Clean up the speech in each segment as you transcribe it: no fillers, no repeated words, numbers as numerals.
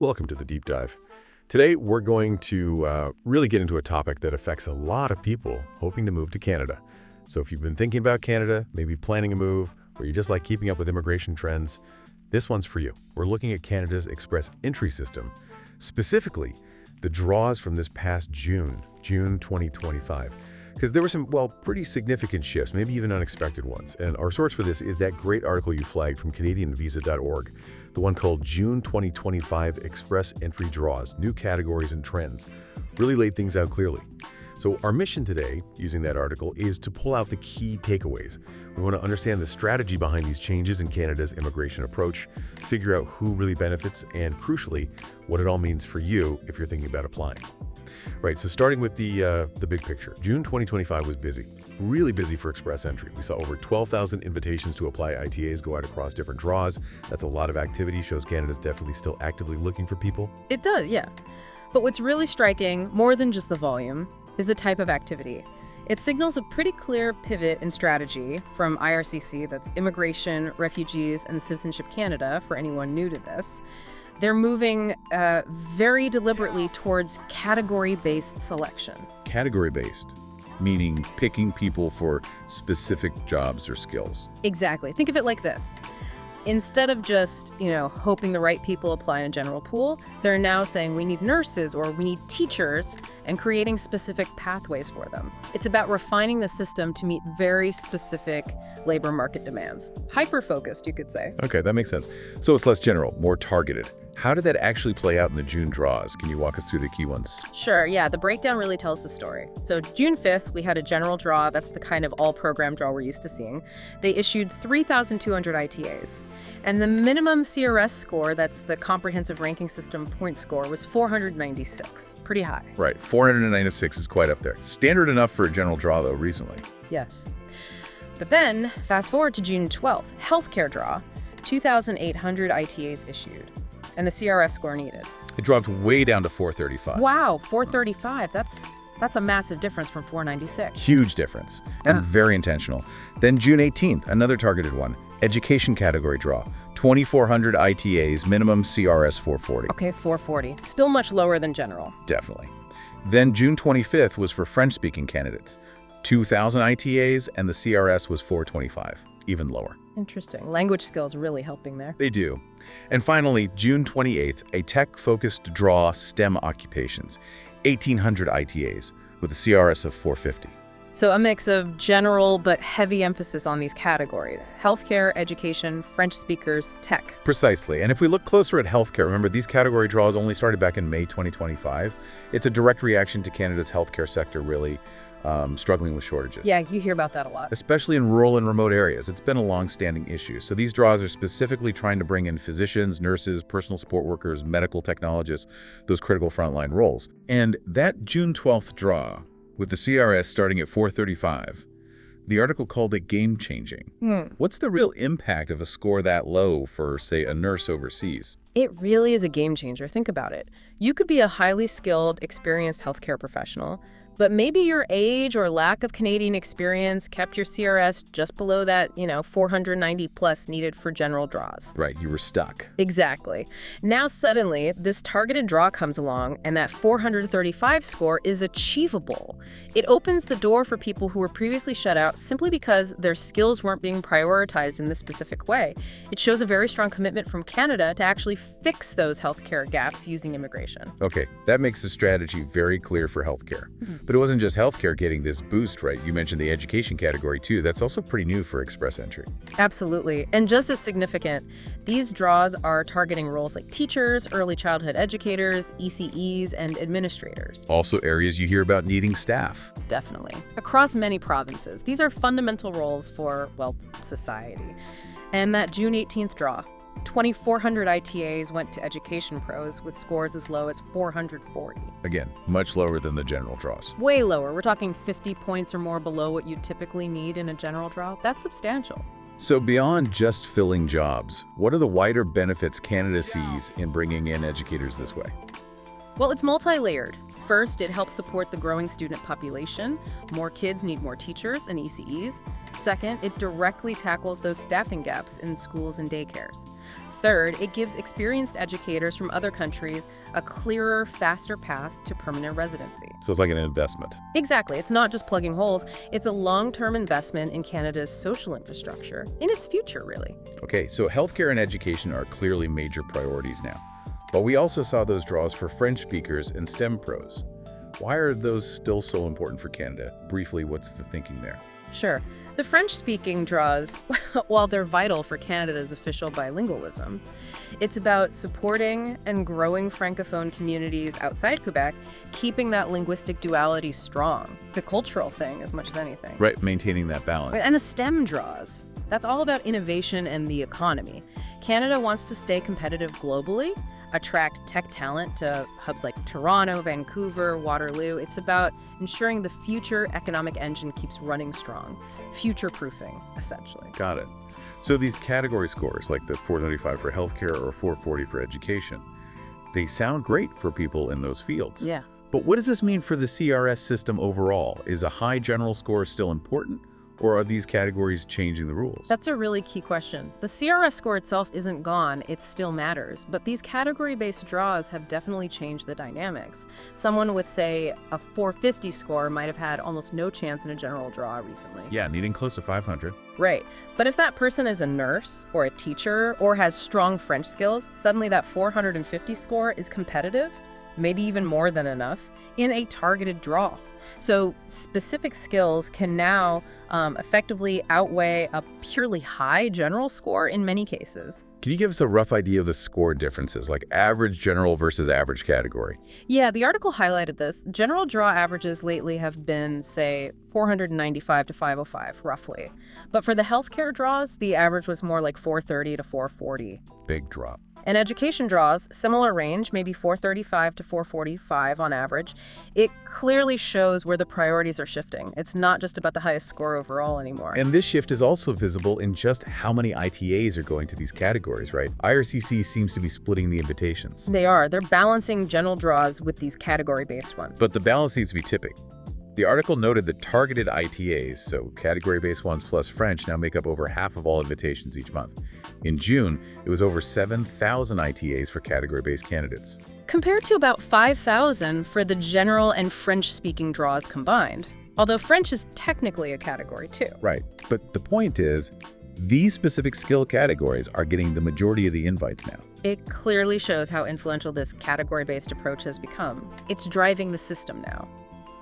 Welcome to the Deep Dive. Today, we're going to really get into a topic that affects a lot of people hoping to move to Canada. So if you've been thinking about Canada, maybe planning a move, or you just like keeping up with immigration trends, this one's for you. We're looking at Canada's express entry system, specifically the draws from this past June 2025. Because there were some, pretty significant shifts, maybe even unexpected ones. And our source for this is that great article you flagged from CanadianVisa.org, the one called June 2025 Express Entry Draws, New Categories and Trends. Really laid things out clearly. So our mission today, using that article, is to pull out the key takeaways. We want to understand the strategy behind these changes in Canada's immigration approach, figure out who really benefits, and crucially, what it all means for you if you're thinking about applying. Right, so starting with the big picture, June 2025 was busy, really busy for express entry. We saw over 12,000 invitations to apply ITAs go out across different draws. That's a lot of activity, shows Canada's definitely still actively looking for people. It does, yeah. But what's really striking, more than just the volume, is the type of activity. It signals a pretty clear pivot in strategy from IRCC, that's Immigration, Refugees, and Citizenship Canada, for anyone new to this. They're moving very deliberately towards category-based selection. Category-based, meaning picking people for specific jobs or skills. Exactly. Think of it like this. Instead of just, hoping the right people apply in a general pool, they're now saying we need nurses or we need teachers and creating specific pathways for them. It's about refining the system to meet very specific labor market demands. Hyper-focused, you could say. Okay, that makes sense. So it's less general, more targeted. How did that actually play out in the June draws? Can you walk us through the key ones? Sure, yeah, the breakdown really tells the story. So June 5th, we had a general draw. That's the kind of all-program draw we're used to seeing. They issued 3,200 ITAs. And the minimum CRS score, that's the comprehensive ranking system point score, was 496. Pretty high. Right, 496 is quite up there. Standard enough for a general draw, though, recently. Yes. But then, fast forward to June 12th, healthcare draw, 2,800 ITAs issued. And the CRS score needed. It dropped way down to 435. Wow, 435. That's a massive difference from 496. Huge difference, and very intentional. Then June 18th, another targeted one, education category draw, 2,400 ITAs, minimum CRS 440. Okay, 440. Still much lower than general. Definitely. Then June 25th was for French-speaking candidates, 2,000 ITAs, and the CRS was 425, even lower. Interesting. Language skills really helping there. They do. And finally, June 28th, a tech-focused draw STEM occupations, 1,800 ITAs with a CRS of 450. So a mix of general but heavy emphasis on these categories: healthcare, education, French speakers, tech. Precisely. And if we look closer at healthcare, remember these category draws only started back in May 2025. It's a direct reaction to Canada's healthcare sector really struggling with shortages. Yeah, you hear about that a lot. Especially in rural and remote areas. It's been a long-standing issue. So these draws are specifically trying to bring in physicians, nurses, personal support workers, medical technologists, those critical frontline roles. And that June 12th draw, with the CRS starting at 435, the article called it game-changing. What's the real impact of a score that low for, say, a nurse overseas? It really is a game changer. Think about it. You could be a highly skilled, experienced healthcare professional, but maybe your age or lack of Canadian experience kept your CRS just below that, 490 plus needed for general draws. Right, you were stuck. Exactly. Now suddenly, this targeted draw comes along and that 435 score is achievable. It opens the door for people who were previously shut out simply because their skills weren't being prioritized in this specific way. It shows a very strong commitment from Canada to actually fix those healthcare gaps using immigration. Okay, that makes the strategy very clear for healthcare. But it wasn't just healthcare getting this boost, right? You mentioned the education category too. That's also pretty new for express entry. Absolutely. And just as significant, these draws are targeting roles like teachers, early childhood educators, ECEs, and administrators. Also areas you hear about needing staff. Definitely. Across many provinces, these are fundamental roles for, society. And that June 18th draw, 2,400 ITAs went to education pros with scores as low as 440. Again, much lower than the general draws. Way lower. We're talking 50 points or more below what you typically need in a general draw. That's substantial. So beyond just filling jobs, what are the wider benefits Canada sees in bringing in educators this way? Well, it's multi-layered. First, it helps support the growing student population. More kids need more teachers and ECEs. Second, it directly tackles those staffing gaps in schools and daycares. Third, it gives experienced educators from other countries a clearer, faster path to permanent residency. So it's like an investment. Exactly. It's not just plugging holes. It's a long-term investment in Canada's social infrastructure, in its future, really. Okay, so healthcare and education are clearly major priorities now. But we also saw those draws for French speakers and STEM pros. Why are those still so important for Canada? Briefly, what's the thinking there? Sure. The French-speaking draws, while they're vital for Canada's official bilingualism, it's about supporting and growing Francophone communities outside Quebec, keeping that linguistic duality strong. It's a cultural thing as much as anything. Right, maintaining that balance. And the STEM draws. That's all about innovation and the economy. Canada wants to stay competitive globally, attract tech talent to hubs like Toronto, Vancouver, Waterloo. It's about ensuring the future economic engine keeps running strong. Future-proofing, essentially. Got it. So these category scores, like the 495 for healthcare or 440 for education, they sound great for people in those fields. Yeah. But what does this mean for the CRS system overall? Is a high general score still important? Or are these categories changing the rules? That's a really key question. The CRS score itself isn't gone, it still matters, but these category-based draws have definitely changed the dynamics. Someone with, say, a 450 score might have had almost no chance in a general draw recently. Yeah, needing close to 500. Right. But if that person is a nurse or a teacher or has strong French skills, suddenly that 450 score is competitive, maybe even more than enough, in a targeted draw. So specific skills can now effectively outweigh a purely high general score in many cases. Can you give us a rough idea of the score differences, like average general versus average category? Yeah, the article highlighted this. General draw averages lately have been, say, 495 to 505, roughly. But for the healthcare draws, the average was more like 430 to 440. Big drop. And education draws, similar range, maybe 435 to 445 on average. It clearly shows where the priorities are shifting. It's not just about the highest score overall anymore. And this shift is also visible in just how many ITAs are going to these categories, right? IRCC seems to be splitting the invitations. They are. They're balancing general draws with these category-based ones. But the balance needs to be tipping. The article noted that targeted ITAs, so category-based ones plus French, now make up over half of all invitations each month. In June, it was over 7,000 ITAs for category-based candidates. Compared to about 5,000 for the general and French-speaking draws combined. Although French is technically a category too. Right, but the point is, these specific skill categories are getting the majority of the invites now. It clearly shows how influential this category-based approach has become. It's driving the system now.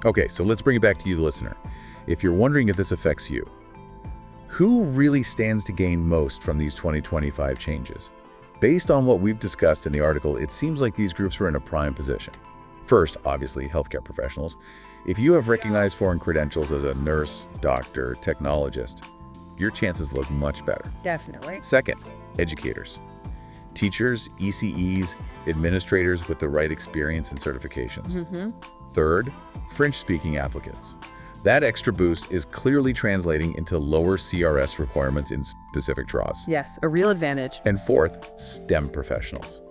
Okay, so let's bring it back to you, the listener. If you're wondering if this affects you, who really stands to gain most from these 2025 changes? Based on what we've discussed in the article, it seems like these groups are in a prime position. First, obviously, healthcare professionals. If you have recognized foreign credentials as a nurse, doctor, technologist, your chances look much better. Definitely. Second, educators. Teachers, ECEs, administrators with the right experience and certifications. Third, French-speaking applicants. That extra boost is clearly translating into lower CRS requirements in specific draws. Yes, a real advantage. And fourth, STEM professionals.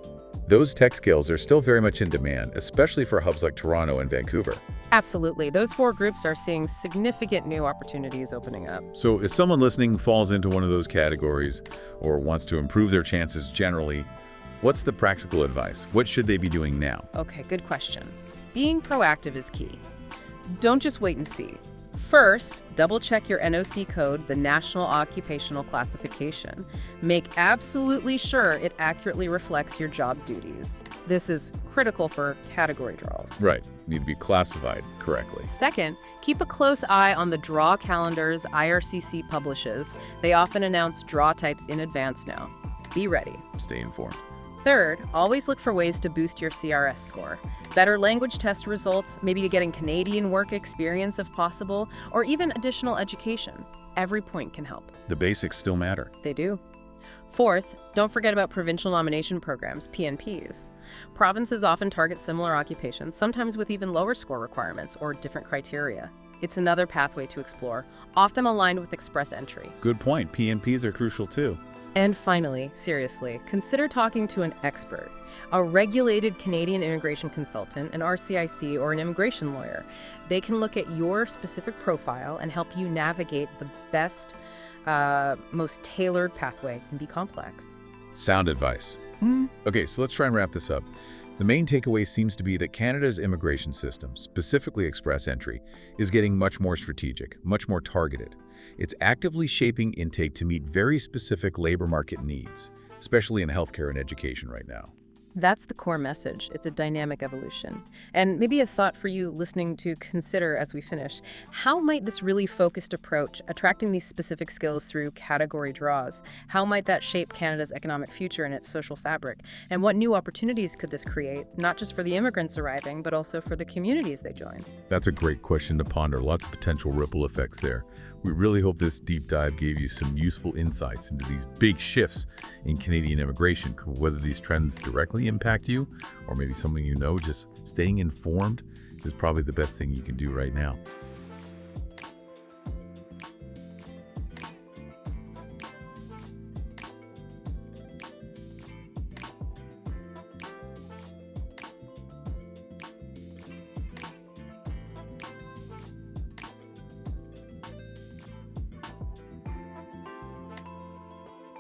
Those tech skills are still very much in demand, especially for hubs like Toronto and Vancouver. Absolutely. Those four groups are seeing significant new opportunities opening up. So if someone listening falls into one of those categories or wants to improve their chances generally, what's the practical advice? What should they be doing now? Okay, good question. Being proactive is key. Don't just wait and see. First, double-check your NOC code, the National Occupational Classification. Make absolutely sure it accurately reflects your job duties. This is critical for category draws. Right. Need to be classified correctly. Second, keep a close eye on the draw calendars IRCC publishes. They often announce draw types in advance now. Be ready. Stay informed. Third, always look for ways to boost your CRS score. Better language test results, maybe getting Canadian work experience if possible, or even additional education. Every point can help. The basics still matter. They do. Fourth, don't forget about Provincial Nomination Programs, PNPs. Provinces often target similar occupations, sometimes with even lower score requirements or different criteria. It's another pathway to explore, often aligned with express entry. Good point. PNPs are crucial too. And finally, seriously, consider talking to an expert, a regulated Canadian immigration consultant, an RCIC, or an immigration lawyer. They can look at your specific profile and help you navigate the best, most tailored pathway. It can be complex. Sound advice. Okay, so let's try and wrap this up. The main takeaway seems to be that Canada's immigration system, specifically express entry, is getting much more strategic, much more targeted. It's actively shaping intake to meet very specific labor market needs, especially in healthcare and education right now. That's the core message. It's a dynamic evolution. And maybe a thought for you listening to consider as we finish. How might this really focused approach, attracting these specific skills through category draws, how might that shape Canada's economic future and its social fabric? And what new opportunities could this create, not just for the immigrants arriving, but also for the communities they join? That's a great question to ponder. Lots of potential ripple effects there. We really hope this deep dive gave you some useful insights into these big shifts in Canadian immigration. Whether these trends directly impact you or maybe someone you know, just staying informed is probably the best thing you can do right now.